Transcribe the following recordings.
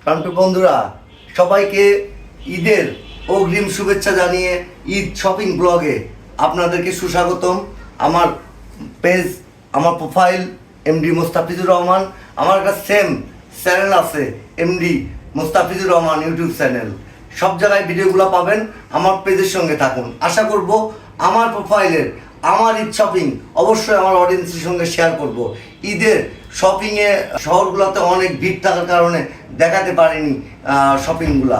কারণ বন্ধুরা, সবাইকে ঈদের অগ্রিম শুভেচ্ছা জানিয়ে ঈদ শপিং ব্লগে আপনাদেরকে সুস্বাগতম। আমার পেজ, আমার প্রোফাইল এমডি মোস্তাফিজুর রহমান। আমার একটা সেম চ্যানেল আছে, MD Mostafizur Rahman YouTube channel. সব জায়গায় ভিডিওগুলো পাবেন। আমার পেজের সঙ্গে থাকুন। আশা করব আমার প্রোফাইলের আমার ঈদ শপিং অবশ্যই আমার অডিয়েন্সের সঙ্গে শেয়ার করব। ঈদের শপিংয়ে শহরগুলোতে অনেক ভিড় থাকার কারণে দেখাতে পারিনি শপিংগুলা।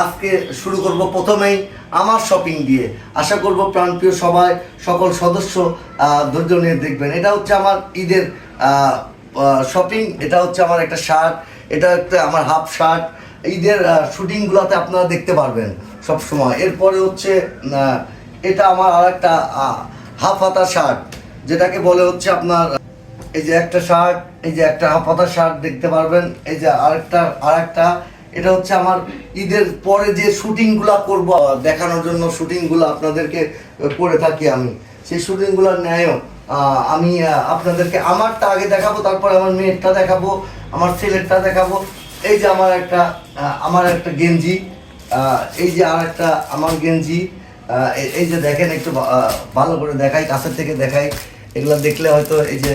আজকে শুরু করব প্রথমেই আমার শপিং দিয়ে। আশা করব প্রাণপ্রিয় সবাই, সকল সদস্য ধৈর্য নিয়ে দেখবেন। এটা হচ্ছে আমার ঈদের শপিং। এটা হচ্ছে আমার একটা শার্ট, এটা একটা আমার হাফ শার্ট। ঈদের শুটিংগুলোতে আপনারা দেখতে পারবেন সব সময়। এরপরে হচ্ছে এটা আমার আর একটা হাফ হাতা শার্ট, যেটাকে বলে হচ্ছে আপনার এই যে একটা শার্ট, এই যে একটা হাফ হাতা শার্ট দেখতে পারবেন। এই যে আরেকটা এটা হচ্ছে আমার ঈদের পরে যে শুটিংগুলো করব দেখানোর জন্য, শুটিংগুলো আপনাদেরকে করে থাকি আমি। সেই শুটিংগুলোর ন্যায়ও আমি আপনাদেরকে আমারটা আগে দেখাবো, তারপর আমার মেয়েরটা দেখাবো, আমার ছেলেরটা দেখাবো। এই যে আমার একটা গেঞ্জি, এই যে আর একটা আমার গেঞ্জি। এই যে দেখেন, একটু ভালো করে দেখাই, কাছের থেকে দেখাই। এগুলো দেখলে হয়তো এই যে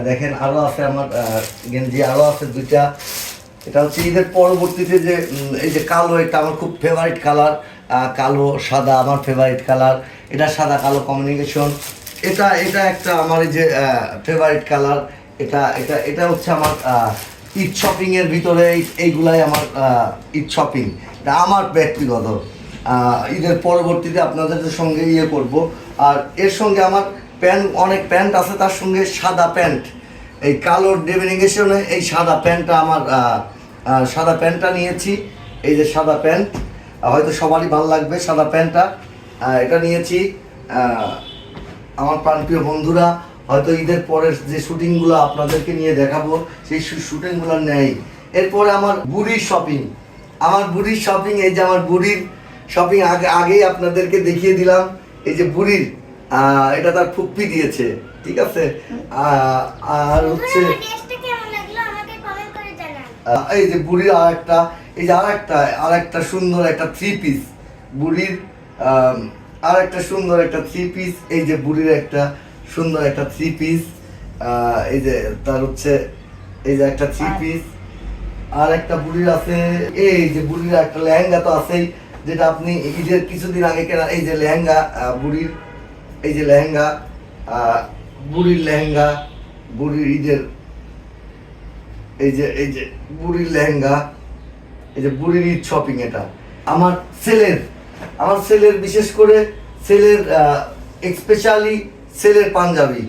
দেখেন আরও আছে আমার গেঞ্জি, আরও আছে দুইটা। এটা হচ্ছে ঈদের পরবর্তীতে যে এই যে কালো, এটা আমার খুব ফেভারিট কালার। কালো সাদা আমার ফেভারিট কালার। এটা সাদা কালো কম্বিনেশন। এটা একটা আমার এই যে ফেভারিট কালার। এটা হচ্ছে আমার ঈদ শপিংয়ের ভিতরে এইগুলাই আমার ঈদ শপিং। এটা আমার ব্যক্তিগত। ঈদের পরবর্তীতে আপনাদের সঙ্গে করব। আর এর সঙ্গে আমার অনেক প্যান্ট আছে, তার সঙ্গে সাদা প্যান্ট, এই কালোর ডেমিনেশনে এই সাদা প্যান্টটা আমার সাদা প্যান্টটা নিয়েছি। এই যে সাদা প্যান্ট, হয়তো সবারই ভালো লাগবে সাদা প্যান্টটা। এটা নিয়েছি। আমার প্রাণপ্রিয় বন্ধুরা, হয়তো ঈদের পরের যে শুটিংগুলো আপনাদেরকে নিয়ে দেখাবো, সেই শুটিংগুলো নেই। এরপরে আমার বুড়ির শপিং। এই যে আমার বুড়ির শপিং আগেই আপনাদেরকে দেখিয়ে দিলাম। এই যে বুড়ির, এটা তার ফুপ্পি দিয়েছে, ঠিক আছে। আর হচ্ছে এই যে বুড়ির আর একটা সুন্দর একটা থ্রি পিস, বুড়ির আর একটা সুন্দর একটা থ্রি পিস। এই যে বুড়ির একটা সুন্দর একটা থ্রি পিস। এই যে তার হচ্ছে এই যে একটা থ্রি পিস। আর একটা বুড়ির আছে, এই যে বুড়ির একটা লেহেঙ্গা তো আছেই, যেটা আপনি ঈদের কিছুদিন আগে কেনা। এই যে লেহেঙ্গা বুড়ির, এই যে লেহেঙ্গা, বুড়ির লেহেঙ্গা, বুড়ির ঈদের এই যে বুড়ির লেহেঙ্গা, এই যে বুড়ির ঈদ শপিং। এটা আমার ছেলের বিশেষ করে ছেলের স্পেশালি ছেলের পাঞ্জাবি।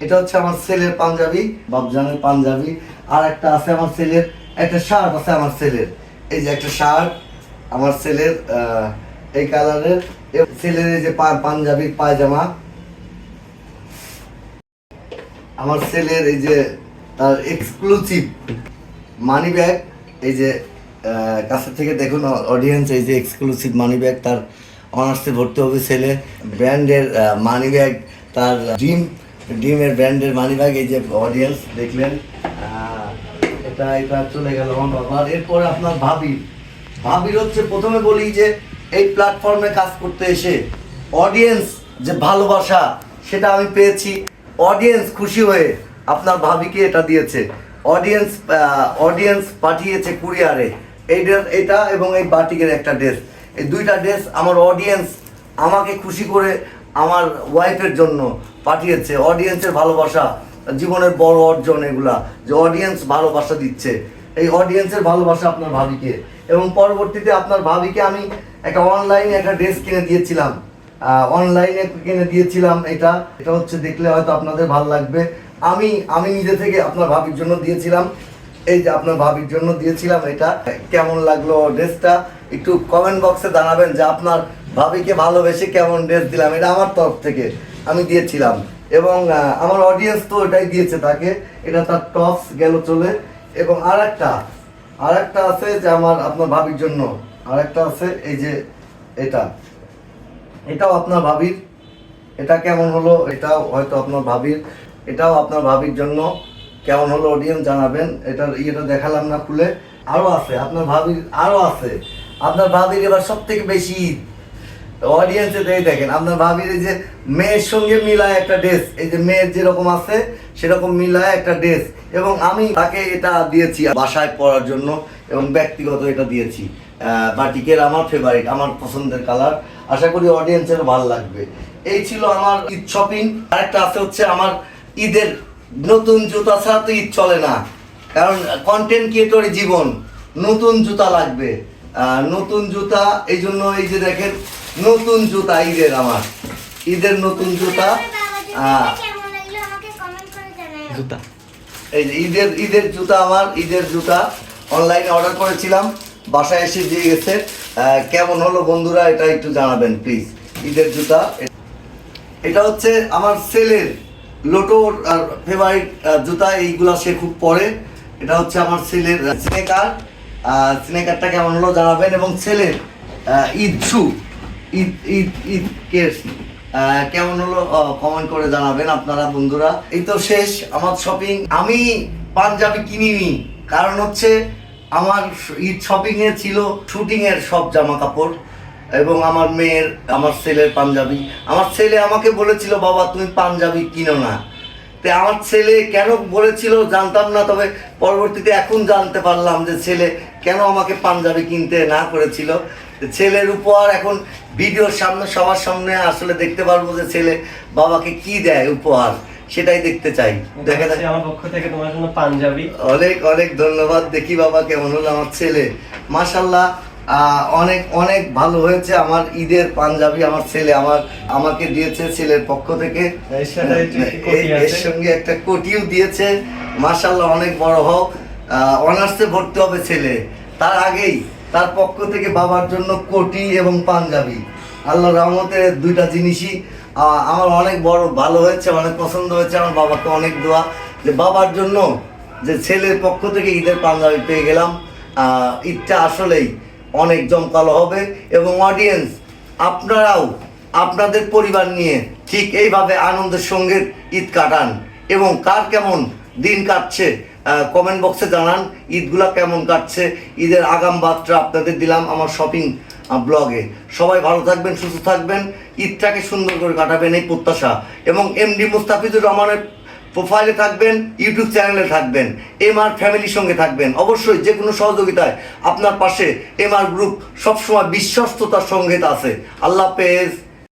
এটা হচ্ছে আমার ছেলের পাঞ্জাবি, বাবজানের পাঞ্জাবি। আর একটা আছে আমার ছেলের একটা শার্ট আছে আমার ছেলের। এই যে একটা শার্ট আমার ছেলের এই কালারের। ছেলের এই যে পাঞ্জাবি পায়জামা। আমার ছেলের এই যে তার এক্সক্লুসিভ মানি ব্যাগ। এই যে কাছে থেকে দেখুন অডিয়েন্স, এই যে এক্সক্লুসিভ মানি ব্যাগ। তার অনার্সে ভর্তি হবে ছেলে। ব্র্যান্ডের মানি ব্যাগ, তার ড্রিমের ব্র্যান্ডের মানি ব্যাগ। এই যে অডিয়েন্স দেখলেন, এটা চলে গেল আমার বাবার। এরপরে আপনার ভাবির হচ্ছে, প্রথমে বলি যে এই প্ল্যাটফর্মে কাজ করতে এসে অডিয়েন্স যে ভালোবাসা সেটা আমি পেয়েছি। অডিয়েন্স খুশি হয়ে আপনার ভাবিকে এটা দিয়েছে। অডিয়েন্স পাঠিয়েছে কুরিয়ারে এটা এবং এই বাটিকের একটা ড্রেস। এই দুইটা ড্রেস আমার অডিয়েন্স আমাকে খুশি করে আমার ওয়াইফের জন্য পাঠিয়েছে। অডিয়েন্সের ভালোবাসা জীবনের বড় অর্জন এগুলা, যে অডিয়েন্স ভালোবাসা দিচ্ছে। এই অডিয়েন্সের ভালোবাসা আপনার ভাবিকে। এবং পরবর্তীতে আপনার ভাবিকে আমি একটা অনলাইনে একটা ড্রেস কিনে দিয়েছিলাম। এটা হচ্ছে দেখলে হয়তো আপনাদের ভালো লাগবে। আমি নিজে থেকে আপনার ভাবির জন্য দিয়েছিলাম। এই যে আপনার ভাবির জন্য দিয়েছিলাম। এটা কেমন লাগলো ড্রেসটা একটু কমেন্ট বক্সে জানাবেন, যে আপনার ভাবিকে ভালোবেসে কেমন ড্রেস দিলাম। এটা আমার তরফ থেকে আমি দিয়েছিলাম, এবং আমার অডিয়েন্স তো এটাই দিয়েছে তাকে। এটা তার টপস গেল চলে। এবং আরেকটা আছে যে আপনার ভাবির জন্য আরেকটা আছে। এই যে এটাও আপনার ভাবির। এটা কেমন হলো, এটাও হয়তো আপনার ভাবির। এটাও আপনার ভাবির জন্য কেমন হলো অডিয়েন্স জানাবেন। এটা দেখালাম না খুলে। আরো আছে, আপনার ভাবির আরো আছে। আপনার ভাবির এবার সব থেকে বেশি ঈদ অডিয়েন্সে দেখেন, আপনার ভাবির এই যে মেয়ের সঙ্গে মিলায় একটা ড্রেস, এই যে মেয়ের যেরকম আছে সেরকম মিলায় একটা ড্রেস, এবং আমি তাকে এটা দিয়েছি বাসায় পরার জন্য, এবং ব্যক্তিগত এটা দিয়েছি। বাটিকের আমার ফেভারিট, আমার পছন্দের কালার। আশা করি অডিয়েন্সের ভালো লাগবে। এই ছিল আমার ঈদ শপিং। আরেকটা আছে হচ্ছে আমার ঈদের নতুন জুতা ছাড়া তো ঈদ চলে না, কারণ কন্টেন্ট ক্রিয়েটরের জীবন, নতুন জুতা লাগবে। নতুন জুতা, এই জন্য এই যে দেখেন নতুন জুতা ঈদের, আমার ঈদের নতুন জুতা। জুতা এই যে ঈদের জুতা, আমার ঈদের জুতা অনলাইনে অর্ডার করেছিলাম, বাসায় এসে দিয়ে গেছে। কেমন হলো বন্ধুরা এটা একটু জানাবেন প্লিজ। ঈদের জুতা, এটা হচ্ছে আমার ছেলের লোটোর ফেভারিট জুতা, এইগুলা সে খুব পরে। এটা হচ্ছে আমার ছেলের স্নেকার। স্নেকারটা কেমন হলো জানাবেন, এবং ছেলের ঈদ শু, ঈদ ঈদ ঈদ কেস কেমন হলো কমেন্ট করে জানাবেন আপনারা বন্ধুরা। এই তো শেষ আমার শপিং। আমি পাঞ্জাবি কিনিনি, কারণ হচ্ছে আমার ঈদ শপিংয়ে ছিল শুটিংয়ের সব জামা কাপড়, এবং আমার মেয়ের, আমার ছেলের পাঞ্জাবি। আমার ছেলে আমাকে বলেছিল বাবা তুমি পাঞ্জাবি কিনো না। তো আমার ছেলে কেন বলেছিল জানতাম না, তবে পরবর্তীতে এখন জানতে পারলাম যে ছেলে কেন আমাকে পাঞ্জাবি কিনতে না করেছিল। ছেলের উপহার এখন ভিডিওর সামনে, সবার সামনে আসলে দেখতে পারবো যে ছেলে বাবাকে কি দেয় উপহার, সেটাই দেখতে চাই। দেখা যায় আমার পক্ষ থেকে তোমার জন্য পাঞ্জাবি। অনেক অনেক ধন্যবাদ। দেখি বাবা কেমন হলো আমার ছেলে। মাশাল্লাহ, অনেক অনেক ভালো হয়েছে আমার ঈদের পাঞ্জাবি। আমার ছেলে আমাকে দিয়েছে ছেলের পক্ষ থেকে, এর সঙ্গে একটা কোটিও দিয়েছে। মাশাল্লাহ, অনেক বড় হোক, অনার্সে ভর্তি হবে ছেলে, তার আগেই তার পক্ষ থেকে বাবার জন্য কোটি এবং পাঞ্জাবি। আল্লাহ রহমতে দুইটা জিনিসই আমার অনেক বড় ভালো হয়েছে, অনেক পছন্দ হয়েছে। আমার বাবাকে অনেক দোয়া যে বাবার জন্য যে ছেলের পক্ষ থেকে ঈদের পাঞ্জাবি পেয়ে গেলাম। ঈদটা আসলেই অনেক জমকালো হবে, এবং অডিয়েন্স আপনারাও আপনাদের পরিবার নিয়ে ঠিক এইভাবে আনন্দের সঙ্গে ঈদ কাটান, এবং কার কেমন দিন কাটছে কমেন্ট বক্সে জানান, ঈদগুলা কেমন কাটছে। ঈদের আগাম বার্তা আপনাদের দিলাম আমার শপিং ব্লগে। সবাই ভালো থাকবেন, সুস্থ থাকবেন, ঈদটাকে সুন্দর করে কাটাবেন এই প্রত্যাশা, এবং এমডি মুস্তাফিজুর রহমানের প্রোফাইলে থাকবেন, ইউটিউব চ্যানেলে থাকবেন, এমআর ফ্যামিলির সঙ্গে থাকবেন। অবশ্যই যে কোনো সহযোগিতায় আপনার পাশে এমআর গ্রুপ সবসময় বিশ্বস্ততার সঙ্গে আছে। আল্লাহ হাফেজ।